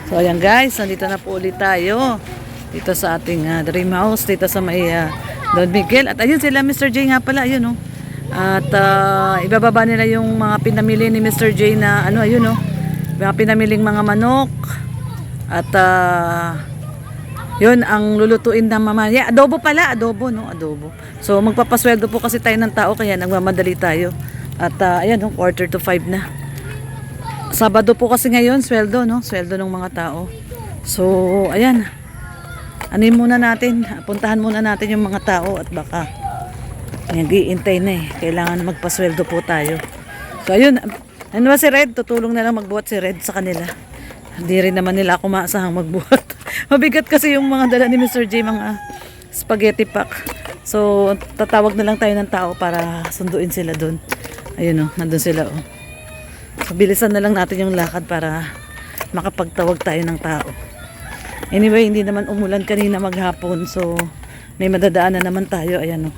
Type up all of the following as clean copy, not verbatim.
So ayan guys, nandito na po ulit tayo dito sa ating dream house dito sa may Don Miguel. At ayun sila Mr. J nga pala, ayun oh. At ibababa nila yung mga pinamili ni Mr. J na ano, ayun oh. Mga pinamiling mga manok. At yun ang lulutuin na mamaya. Adobo pala, adobo no, adobo. So magpapasweldo po kasi tayo ng tao kaya nagmamadali tayo. At ayan oh, 4:45 na. Sabado po kasi ngayon, sweldo, no? Sweldo ng mga tao. So, ayan. Anin muna natin. Puntahan muna natin yung mga tao at baka nag-iintay na eh. Kailangan magpasweldo po tayo. So, ayun. Ano ba si Red? Tutulong na lang magbuhat si Red sa kanila. Hindi rin naman nila ako maasahang magbuhat. Mabigat kasi yung mga dala ni Mr. J, mga spaghetti pack. So, tatawag na lang tayo ng tao para sunduin sila dun. Ayun oh, nandun sila oh. So, bilisan na lang natin yung lakad para makapagtawag tayo ng tao. Anyway, hindi naman umulan kanina maghapon. So, may madadaanan naman tayo. Ayan o.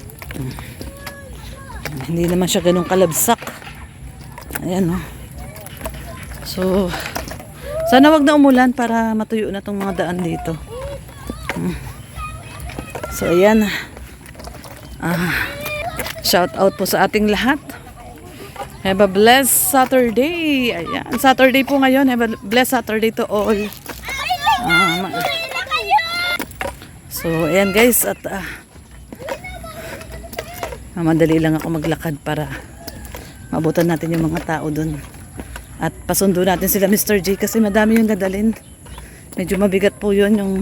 Hindi naman siya ganun kalabsak. Ayan o. So, sana wag na umulan para matuyo na tong mga daan dito. So, ayan. Shout out po sa ating lahat. Have a blessed Saturday. Ayan. Saturday po ngayon. Have a blessed Saturday to all. So, ayan guys. At madali lang ako maglakad para mabutan natin yung mga tao dun. At pasundo natin sila Mr. J kasi madami yung dadalhin. Medyo mabigat po yun yung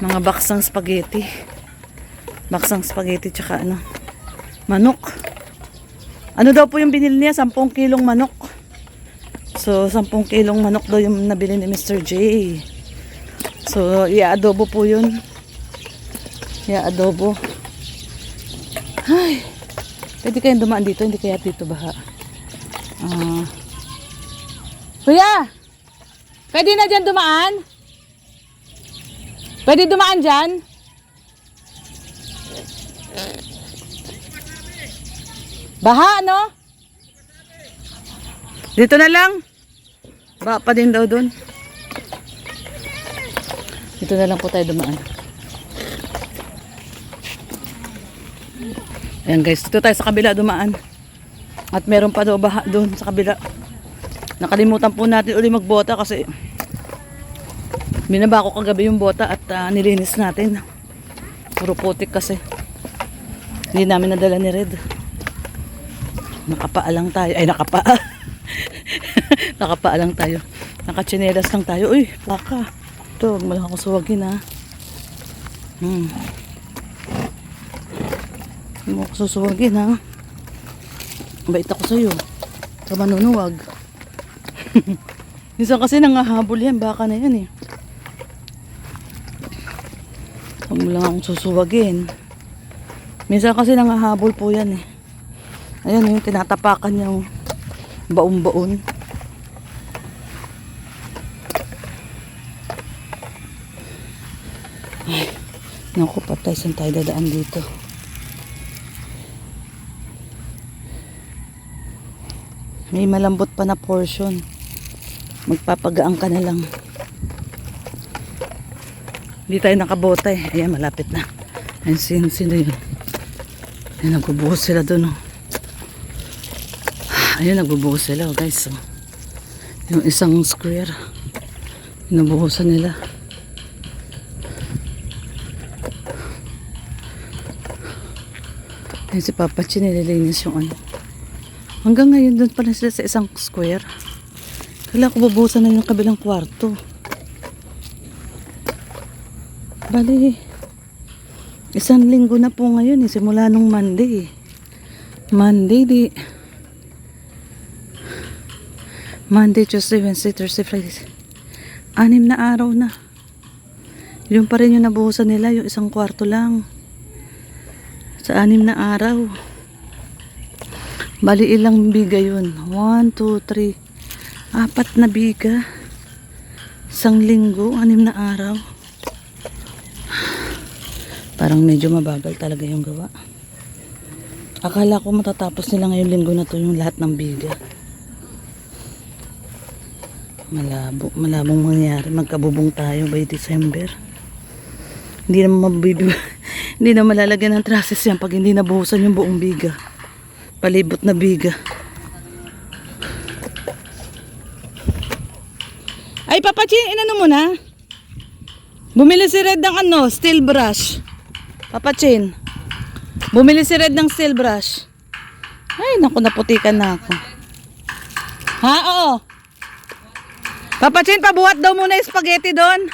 mga baksang spaghetti. Baksang spaghetti tsaka ano, manok. Ano daw po yung binili niya? 10 kilong manok. So, 10 kilong manok daw yung nabili ni Mr. J. So, i-adobo po yun. I-adobo. Ay, pwede kayong dumaan dito. Hindi kaya dito baha. Kuya! Pwede na dyan dumaan? Pwede dumaan dyan? Baha, no? Dito na lang. Baha pa din daw dun. Dito na lang po tayo dumaan. Ayan guys, dito tayo sa kabila dumaan. At meron pa daw baha dun sa kabila. Nakalimutan po natin uli magbota kasi binaba ko kagabi yung bota at nilinis natin. Puro putik kasi. Hindi namin nadala ni Red. Nakapaa lang tayo. Ay, nakapaa. Nakapaa lang tayo. Nakachinelas lang tayo. Uy, plaka. Ito, huwag mo lang akong suwagin ha. Huwag mo akong susuwagin ha. Bait ako sa'yo. Ka manunuwag. Minsan kasi nangahabol yan. Baka na yan eh. Huwag mo lang akong susuwagin. Minsan kasi nangahabol po yan eh. Ayan yung tinatapakan yung baon-baon. Ay, naku, patay. Saan tayo dadaan dito? May malambot pa na portion. Magpapagaan ka na lang. Hindi tayo nakabota eh. Ayan, malapit na. Ayan, sino yun? Ayan, nagbubuhos sila dun oh. Ayun, nagbubuhos sila guys. So, yung isang square nabuhusan nila. Ayun si Papa Chi nililinis yung ano. Hanggang ngayon doon pala sila sa isang square. Kala ko bubuhusan na yung kabilang kwarto. Bali 1 linggo na po ngayon eh. Simula nung Monday. Monday, Tuesday, Wednesday, Thursday, Friday. 6 na araw na. Yun pa rin yung nabuhusan nila, yung isang kwarto lang. Sa 6 na araw. Bali ilang biga yun? 1, 2, 3. 4 na biga. 1 linggo, 6 na araw. Parang medyo mabagal talaga yung gawa. Akala ko matatapos nila ngayong linggo na to yung lahat ng biga. Malabong mangyari. Magkabubong tayo by December. Hindi na hindi na malalagyan ng trusses yan pag hindi nabuhusan yung buong biga. Palibot na biga. Ay, Papa Chin, inano mo na? Bumili si Red ng steel brush. Papa Chin, bumili si Red ng steel brush. Ay, naku, naputikan na ako. Ha, oo. Papa Chin, pabuhat daw muna yung spaghetti doon.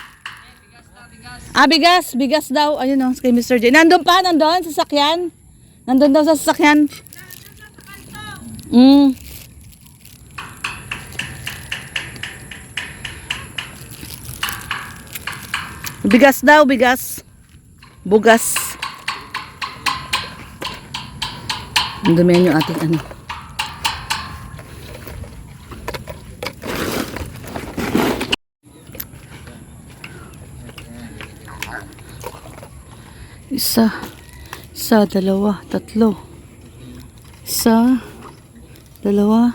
Ah, bigas. Bigas daw. Ayun o, kay Mr. J. Nandun pa, nandun, sa sakyan. Nandun daw sa sasakyan. Bigas daw, bigas. Bugas. Ang damihan yung ating ano. Isa, dalawa, tatlo. Isa, dalawa.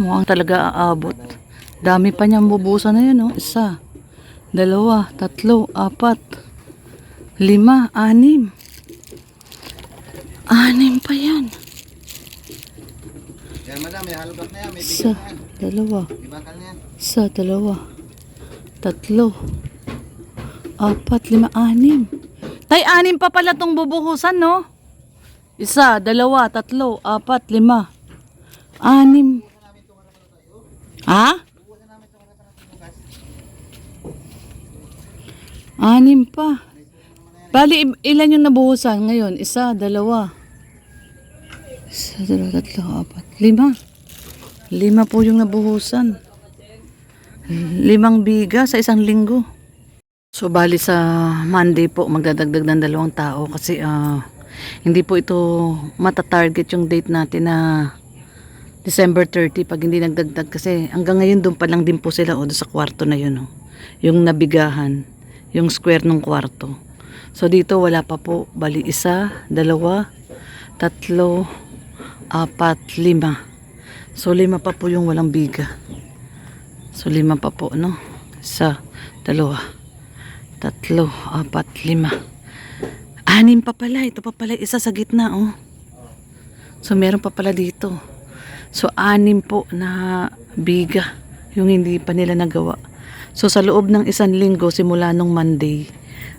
Mukhang talaga aabot. Dami pa niyang bubusan na yun, oh. Isa, dalawa, tatlo, apat, lima, anim. Anim pa yan. Yan, madam, may halugak na yan. May Isa, bigas na yan. dalawa. Ibakal na yan. Isa, dalawa, tatlo, apat, lima, anim. Tay, anim pa pala tong bubuhusan, no? Isa, dalawa, tatlo, apat, lima, anim. Ha? Anim pa. Bali, ilan yung nabuhusan ngayon? Isa, dalawa. Isa, dalawa, tatlo, apat, lima. Lima po yung nabuhusan. 5 biga sa isang linggo. So bali sa Monday po magdadagdag ng 2 tao kasi hindi po ito mata-target yung date natin na December 30 pag hindi nagdagdag kasi hanggang ngayon doon pa lang din po sila doon sa kwarto na yun. Yung nabigahan, yung square ng kwarto. So dito wala pa po. Bali 1, 2, 3, 4, 5. So 5 pa po yung walang biga. So 5 pa po, no? 1, 2, 3, 4, 5. 6 pa pala. Ito pa pala isa sa gitna, oh. So meron pa pala dito. So 6 po na biga yung hindi pa nila nagawa. So sa loob ng isang linggo simula nung Monday,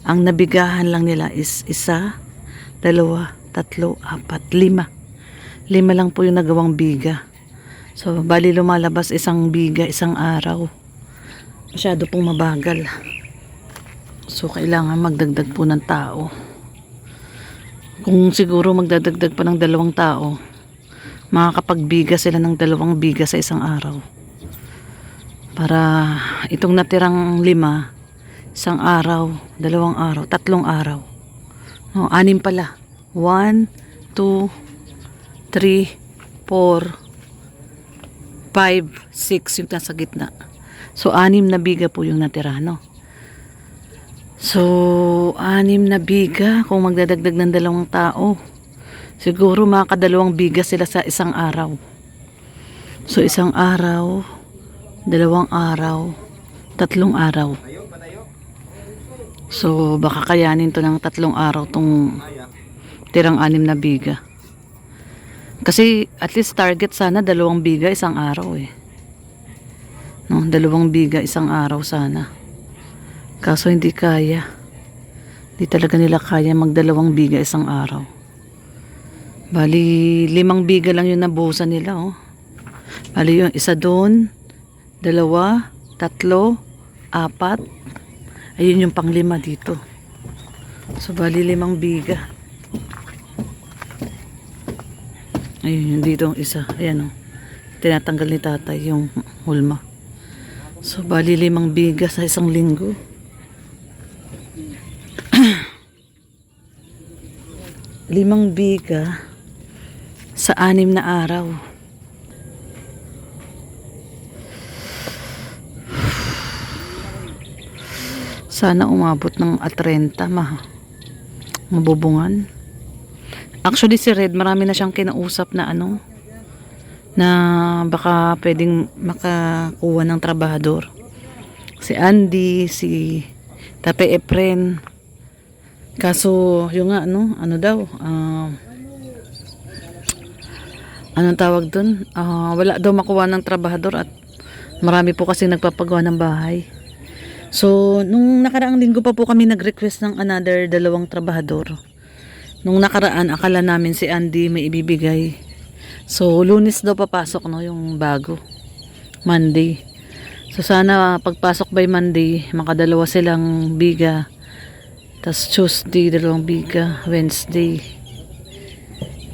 ang nabigahan lang nila is 1, 2, 3, 4, 5. 5 lang po yung nagawang biga. So, bali lumalabas isang biga, isang araw. Masyado pong mabagal. So, kailangan magdagdag po ng tao. Kung siguro magdadagdag pa ng 2 tao, makakapagbiga sila ng 2 biga sa isang araw. Para itong natirang 5, isang araw, 2 araw, 3 araw. No, 6 pala. 1, 2, 3, 4, 5, 6 yung nasa gitna. So 6 na biga po yung natira, no? So 6 na biga kung magdadagdag ng 2 tao. Siguro makaka2 biga sila sa isang araw. So isang araw, 2 araw, 3 araw. So baka kayanin to ng 3 araw tong tirang 6 na biga. Kasi at least target sana 2 biga isang araw eh. No, 2 biga isang araw sana. Kaso hindi kaya. Hindi talaga nila kaya mag 2 biga isang araw. Bali 5 biga lang yung nabuhusan nila, oh. Bali yung isa doon, 2, 3, 4. Ayun yung pang 5 dito. So bali 5 biga. Ayun, yung dito ang isa. Ayan, oh. Tinatanggal ni tatay yung hulma. So, bali 5 biga sa isang linggo. 5 biga sa 6 na araw. Sana umabot ng 30 mabubungan. Actually si Red, marami na siyang kinausap na ano, na baka pwedeng makakuha ng trabahador. Si Andy, si Tape Efren. Kaso yung nga ano daw, anong tawag dun? Wala daw makuha ng trabahador at marami po kasi nagpapagawa ng bahay. So, nung nakaraang linggo pa po kami nag-request ng another 2 trabahador. Nung nakaraan, akala namin si Andy may ibibigay. So, Lunes daw papasok yung bago. Monday. So, sana pagpasok by Monday, makadalawa silang biga. Tas Tuesday, 2 biga. Wednesday.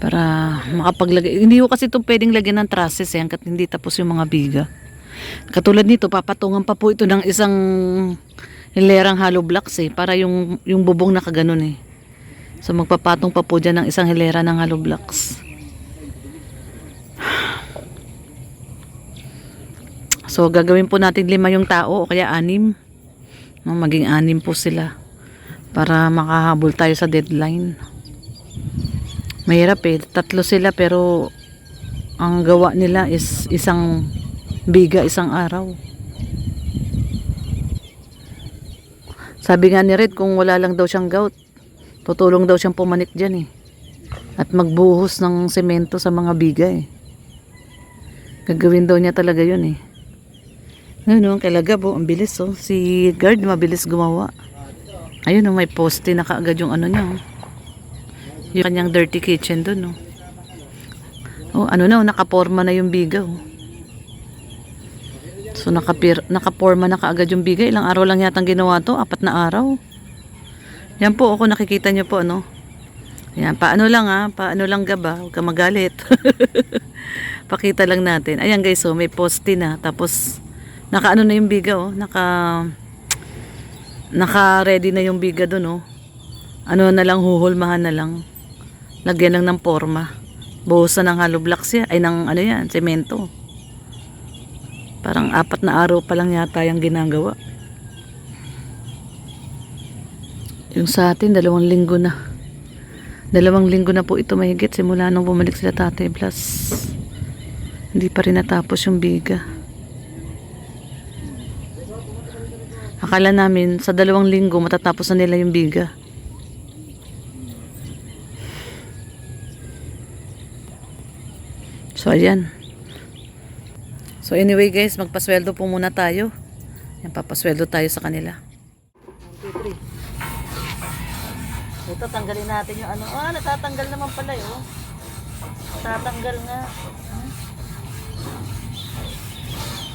Para makapaglagay. Hindi ko kasi ito pwedeng lagyan ng trusses hanggat hindi tapos yung mga biga. Katulad nito, papatungan pa po ito ng isang hilerang hollow blocks para yung bubong nakaganon So magpapatong pa po dyan ng isang hilera ng hollow blocks. So gagawin po natin 5 yung tao o kaya 6. Maging 6 po sila para makahabol tayo sa deadline. Mahirap 3 sila pero ang gawa nila is isang biga isang araw. Sabi nga ni Red, kung wala lang daw siyang gout, tutulong daw siyang pumanik dyan at magbuhos ng semento sa mga biga Gagawin daw niya talaga yun Ayun kay Lagabo, ang bilis Si Guard, mabilis gumawa. Ayun may poste na kaagad yung ano niya Yung kanyang dirty kitchen dun nakaporma na yung biga So nakaporma na kaagad yung biga. Ilang araw lang yatang ginawa to, 4 na araw. Yan po ako nakikita niyo po Yan, paano lang gaba, huwag ka magalit. Pakita lang natin. Ayan guys, may poste na. Tapos naka na yung biga naka ready na yung biga doon Ano na lang, huhulmahan na lang. Lagyan lang ng porma. Buhusan ng hollow blocks ng semento. Parang 4 na araw pa lang yata yung ginagawa. Yung sa atin, 2 linggo na. 2 linggo na po ito mahigit. Simula nung bumalik sila Tatay Blas. Hindi pa rin natapos yung biga. Akala namin sa 2 linggo matatapos na nila yung biga. So ayan. So anyway guys, magpasweldo po muna tayo. Yan, papasweldo tayo sa kanila. 1, 2, 3. Ito, tanggalin natin yung natatanggal naman pala Tatanggal nga.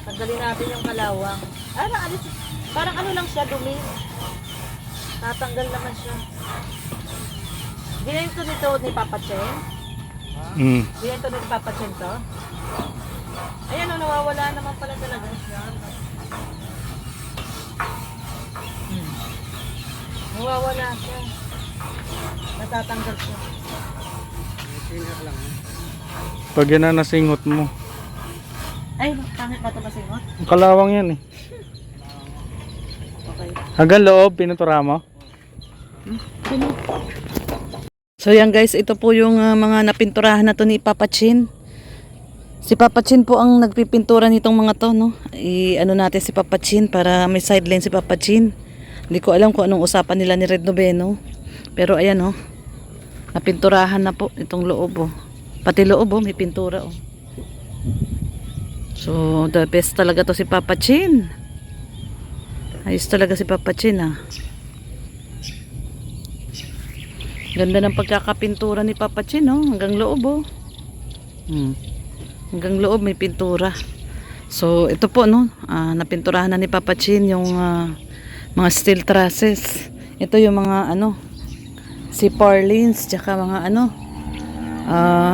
Tanggalin natin yung kalawang. Parang lang siya, dumi. Tatanggal naman siya. Ginento nito ni Papa Chen? Ginento ni Papa Chen to? Ayan nawawala naman pala talaga siya. Nawawala siya. Natatanggal siya. Pag yan na nasingot mo. Ay, pangit ba ito masingot? Ang kalawang yan Okay. Hanggang loob, pinutura mo? So yan guys, ito po yung mga napinturahan na to ni Papa Chin. Si Papa Chin po ang nagpipintura nitong mga to, natin si Papa Chin para may sideline si Papa Chin. Hindi ko alam kung anong usapan nila ni Red Noveno. Pero ayan napinturahan na po itong loob Pati loob may pintura So the best talaga to si Papa Chin. Ayos talaga si Papa Chin Ganda ng pagkakapintura ni Papa Chin hanggang loob Hanggang loob may pintura. So ito po napinturahan na ni Papa Chin yung mga steel trusses. Ito yung mga si Parlins tsaka mga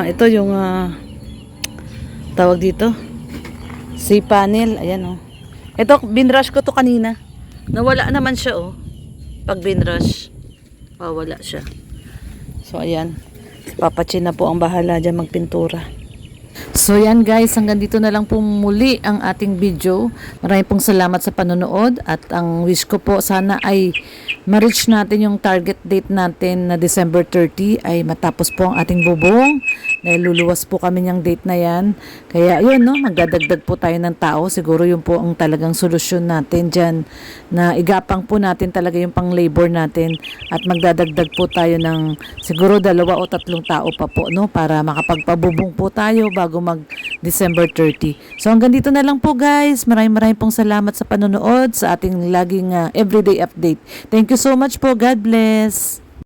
ito yung tawag dito si panel. Ayan ito binrush ko to kanina. Nawala naman siya pag binrush wala siya. So ayan, si Papa Chin na po ang bahala dyan magpintura. So yan guys, hanggang dito na lang po muli ang ating video. Maraming pong salamat sa panonood at ang wish ko po sana ay ma-reach natin yung target date natin na December 30 ay matapos po ang ating bubong. Dahil luluwas po kami niyang date na yan. Kaya yun no, magdadagdag po tayo ng tao. Siguro yun po ang talagang solusyon natin dyan na igapang po natin talaga yung pang labor natin at magdadagdag po tayo ng siguro 2 o 3 tao pa po no para makapagpabubong po tayo bago mag December 30. So hanggang dito na lang po guys. Maraming pong salamat sa panonood sa ating laging everyday update. Thank you so much po. God bless.